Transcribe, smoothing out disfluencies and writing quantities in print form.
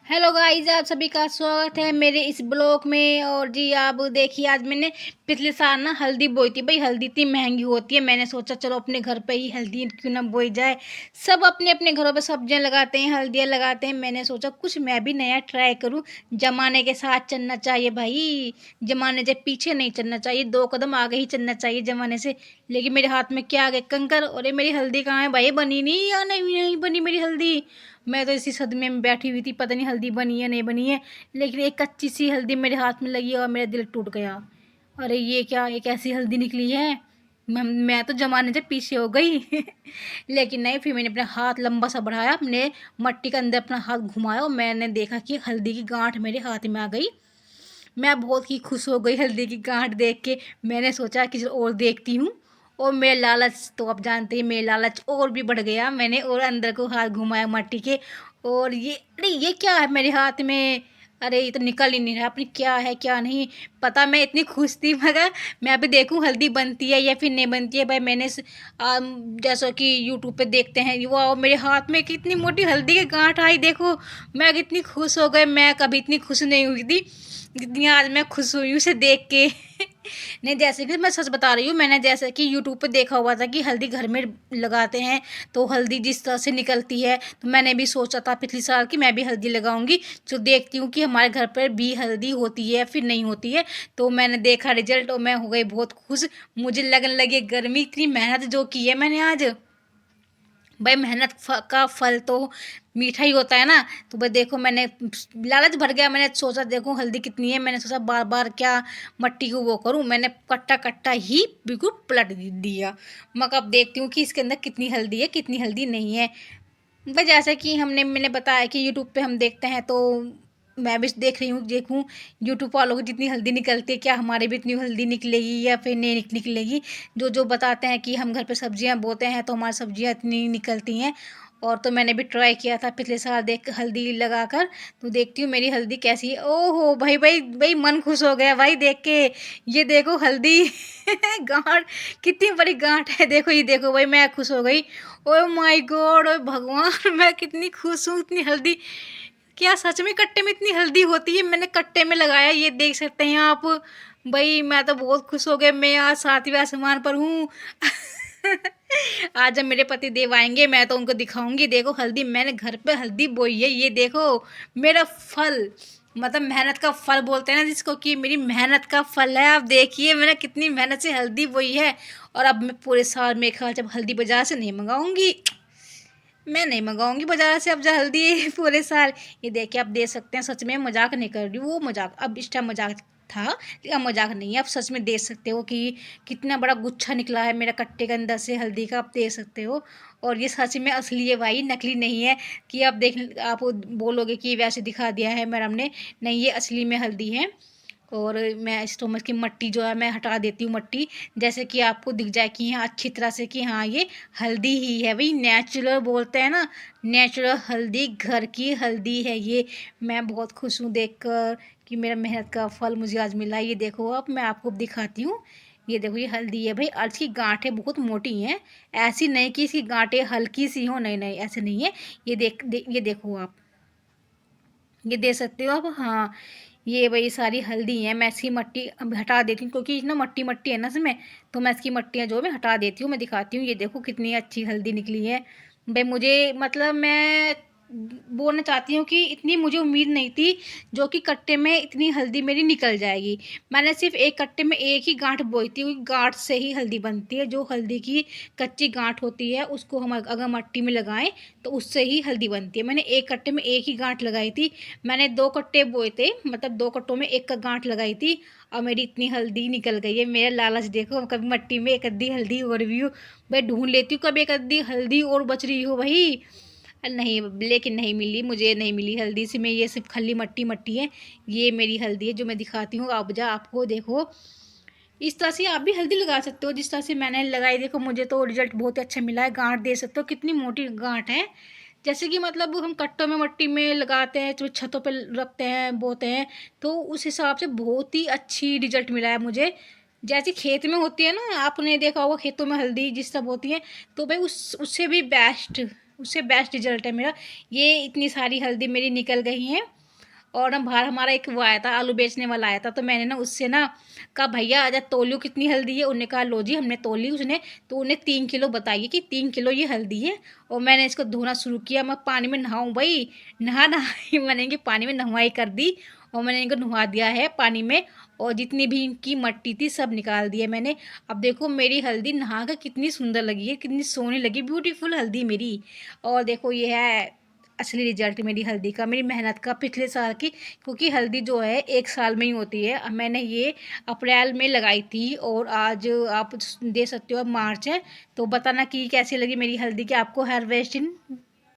Hello guys, आप सभी का स्वागत है मेरे इस ब्लॉग में। और जी आप देखिए, आज मैंने पिछले साल ना हल्दी बोई थी। भाई हल्दी इतनी महंगी होती है, मैंने सोचा चलो अपने घर पे ही हल्दी क्यों ना बोई जाए। सब अपने अपने घरों पे सब्जियां लगाते हैं, हल्दियाँ लगाते हैं। मैंने सोचा कुछ मैं भी नया ट्राई करूं। जमाने के साथ चलना चाहिए भाई, जमाने से पीछे नहीं चलना चाहिए, 2 कदम आगे ही चलना चाहिए जमाने से। लेकिन मेरे हाथ में क्या आ गए कंकर। और ये मेरी हल्दी कहाँ है भाई? बनी नहीं या नहीं बनी मेरी हल्दी। मैं तो इसी सदमे में बैठी हुई थी, पता नहीं हल्दी बनी है नहीं बनी है। लेकिन एक कच्ची सी हल्दी मेरे हाथ में लगी और मेरा दिल टूट गया। अरे ये क्या, एक ऐसी हल्दी निकली है? मैं तो जमाने से पीछे हो गई। लेकिन नहीं, फिर मैंने अपना हाथ लंबा सा बढ़ाया, अपने मट्टी के अंदर अपना हाथ घुमाया और मैंने देखा कि हल्दी की गांठ मेरे हाथ में आ गई। मैं बहुत ही खुश हो गई हल्दी की गांठ देख के। मैंने सोचा कि चलो और देखती हूँ। और मेरा लालच तो आप जानते हैं, मेरा लालच और भी बढ़ गया। मैंने और अंदर को हाथ घुमाया मट्टी के। और ये, अरे ये क्या है मेरे हाथ में? अरे ये तो निकल ही नहीं रहा, अपनी क्या है क्या नहीं पता। मैं इतनी खुश थी, मगर मैं अभी देखूं हल्दी बनती है या फिर नहीं बनती है। भाई मैंने जैसा कि यूट्यूब पे देखते हैं, वो मेरे हाथ में कितनी मोटी हल्दी की गांठ आई देखो। मैं कितनी खुश हो गई, मैं कभी इतनी खुश नहीं हुई थी जितनी आज मैं खुश हुई हूँ उसे देख के। नहीं, जैसे कि मैं सच बता रही हूँ, मैंने जैसे कि यूट्यूब पे देखा हुआ था कि हल्दी घर में लगाते हैं तो हल्दी जिस तरह से निकलती है, तो मैंने भी सोचा था पिछले साल कि मैं भी हल्दी लगाऊंगी। तो देखती हूँ कि हमारे घर पर भी हल्दी होती है फिर नहीं होती है। तो मैंने देखा रिजल्ट और मैं हो गई बहुत खुश। मुझे लगने लगी गर्मी, इतनी मेहनत जो की है मैंने आज। भाई मेहनत का फल तो मीठा ही होता है ना। तो भाई देखो, मैंने लालच भर गया, मैंने सोचा देखो हल्दी कितनी है। मैंने सोचा बार बार क्या मट्टी को वो करूं, मैंने कट्टा कट्टा ही बिल्कुल पलट दिया। मगर अब देखती हूँ कि इसके अंदर कितनी हल्दी है कितनी हल्दी नहीं है। भाई जैसे कि मैंने बताया कि यूट्यूब पे हम देखते हैं, तो मैं भी देख रही हूँ, देखूँ यूट्यूब वालों की जितनी हल्दी निकलती है, क्या हमारी भी इतनी हल्दी निकलेगी या फिर नहीं निकलेगी। जो जो बताते हैं कि हम घर पे सब्जियां बोते हैं तो हमारी सब्जियां इतनी निकलती हैं। और तो मैंने भी ट्राई किया था पिछले साल, देख हल्दी लगाकर। तो देखती हूँ मेरी हल्दी कैसी है। ओहो भाई भाई भाई, मन खुश हो गया भाई देख के। ये देखो हल्दी गांठ, कितनी बड़ी गांठ है देखो, ये देखो भाई, मैं खुश हो गई। ओह माय गॉड, ओए भगवान, मैं कितनी खुश हूँ। इतनी हल्दी, क्या सच में कट्टे में इतनी हल्दी होती है? मैंने कट्टे में लगाया, ये देख सकते हैं आप। भाई मैं तो बहुत खुश हो गए, मैं आज 7वें आसमान पर हूँ। आज जब मेरे पति देव आएंगे मैं तो उनको दिखाऊंगी, देखो हल्दी मैंने घर पे हल्दी बोई है, ये देखो मेरा फल। मतलब मेहनत का फल बोलते हैं ना जिसको, कि मेरी मेहनत का फल है। आप देखिए मैंने कितनी मेहनत से हल्दी बोई है। और अब मैं पूरे साल में ख्याल जब हल्दी बाजार से नहीं मंगाऊंगी, मैं नहीं मंगाऊंगी बाजार से अब जल्दी पूरे साल। ये देखिए आप देख सकते हैं, सच में मजाक नहीं कर रही हूँ। वो मजाक अब इस टाइम मजाक था, लेकिन अब मजाक नहीं है। आप सच में देख सकते हो कि कितना बड़ा गुच्छा निकला है मेरा कट्टे के अंदर से हल्दी का, आप देख सकते हो। और ये सच में असली है भाई, नकली नहीं है कि आप देख आप बोलोगे कि वैसे दिखा दिया है मैडम ने। नहीं, ये असली में हल्दी है। और मैं स्टोमच की मट्टी जो है मैं हटा देती हूँ मट्टी, जैसे कि आपको दिख जाए कि हाँ अच्छी तरह से कि हाँ ये हल्दी ही है भाई, नेचुरल बोलते हैं ना, नेचुरल हल्दी, घर की हल्दी है ये। मैं बहुत खुश हूँ देखकर कि मेरा मेहनत का फल मुझे आज मिला। ये देखो, अब मैं आपको दिखाती हूँ। ये देखो, ये हल्दी है भाई, अर्ज की गांठें बहुत मोटी हैं। ऐसी नहीं कि इसकी गांठें हल्की सी हो, नहीं नहीं ऐसे नहीं है। ये देखो आप, ये दे सकते हो आप। हाँ, ये वही सारी हल्दी है। मैं इसकी मट्टी अब हटा देती हूँ क्योंकि ना मट्टी मट्टी है ना इसमें। तो मैं इसकी मट्टियाँ जो मैं हटा देती हूँ, मैं दिखाती हूँ। ये देखो कितनी अच्छी हल्दी निकली है। भाई मुझे मतलब मैं बोलना चाहती हूँ कि इतनी मुझे उम्मीद नहीं थी जो कि कट्टे में इतनी हल्दी मेरी निकल जाएगी। मैंने सिर्फ एक कट्टे में एक ही गांठ बोई थी, गांठ से ही हल्दी बनती है। जो हल्दी की कच्ची गांठ होती है उसको हम अगर मट्टी में लगाएं तो उससे ही हल्दी बनती है। मैंने एक कट्टे में एक ही गांठ लगाई थी। मैंने 2 कट्टे बोए थे, मतलब 2 कट्टों में एक का गांठ लगाई थी। और मेरी इतनी हल्दी निकल गई है। मेरा लालच देखो, कभी मट्टी में एक अद्धी हल्दी और भी हो, भाई ढूंढ लेती हूँ कभी एक अद्धी हल्दी और बच रही हो भाई। नहीं, लेकिन नहीं मिली, मुझे नहीं मिली हल्दी से में, ये सिर्फ खाली मट्टी मट्टी है। ये मेरी हल्दी है जो मैं दिखाती हूँ, आप जा आपको देखो। इस तरह से आप भी हल्दी लगा सकते हो जिस तरह से मैंने लगाई। देखो मुझे तो रिजल्ट बहुत अच्छा मिला है। गांठ दे सकते हो, कितनी मोटी गांठ है। जैसे कि मतलब हम कट्टों में मट्टी में लगाते हैं, जो छतों पे रखते हैं बोते हैं, तो उस हिसाब से बहुत ही अच्छी रिजल्ट मिला है मुझे। जैसे खेत में होती है ना, आपने देखा होगा खेतों में हल्दी जिस सब होती है, तो भाई उससे भी बेस्ट उससे बेस्ट रिजल्ट है मेरा। ये इतनी सारी हल्दी मेरी निकल गई हैं। और ना बाहर हमारा एक वो आया था, आलू बेचने वाला आया था, तो मैंने ना उससे ना कहा भैया आजा तोलियो कितनी हल्दी है। उन्होंने कहा लो जी, हमने तोली उसने। तो उन्हें 3 किलो बताइए कि 3 किलो ये हल्दी है। और मैंने इसको धोना शुरू किया। मैं पानी में नहाऊं भाई, नहा नहा ही मैंने इनके पानी में नहवाई कर दी। और मैंने इनको नहा दिया है पानी में। और जितनी भी इनकी मट्टी थी सब निकाल दी है मैंने। अब देखो मेरी हल्दी नहा कर कितनी सुंदर लगी है, कितनी सोहनी लगी, ब्यूटीफुल हल्दी मेरी। और देखो ये है असली रिजल्ट मेरी हल्दी का, मेरी मेहनत का, पिछले साल की। क्योंकि हल्दी जो है 1 साल में ही होती है। अब मैंने ये अप्रैल में लगाई थी और आज आप दे सकते हो अब मार्च है। तो बताना कि कैसी लगी मेरी हल्दी की आपको हार्वेस्टिंग।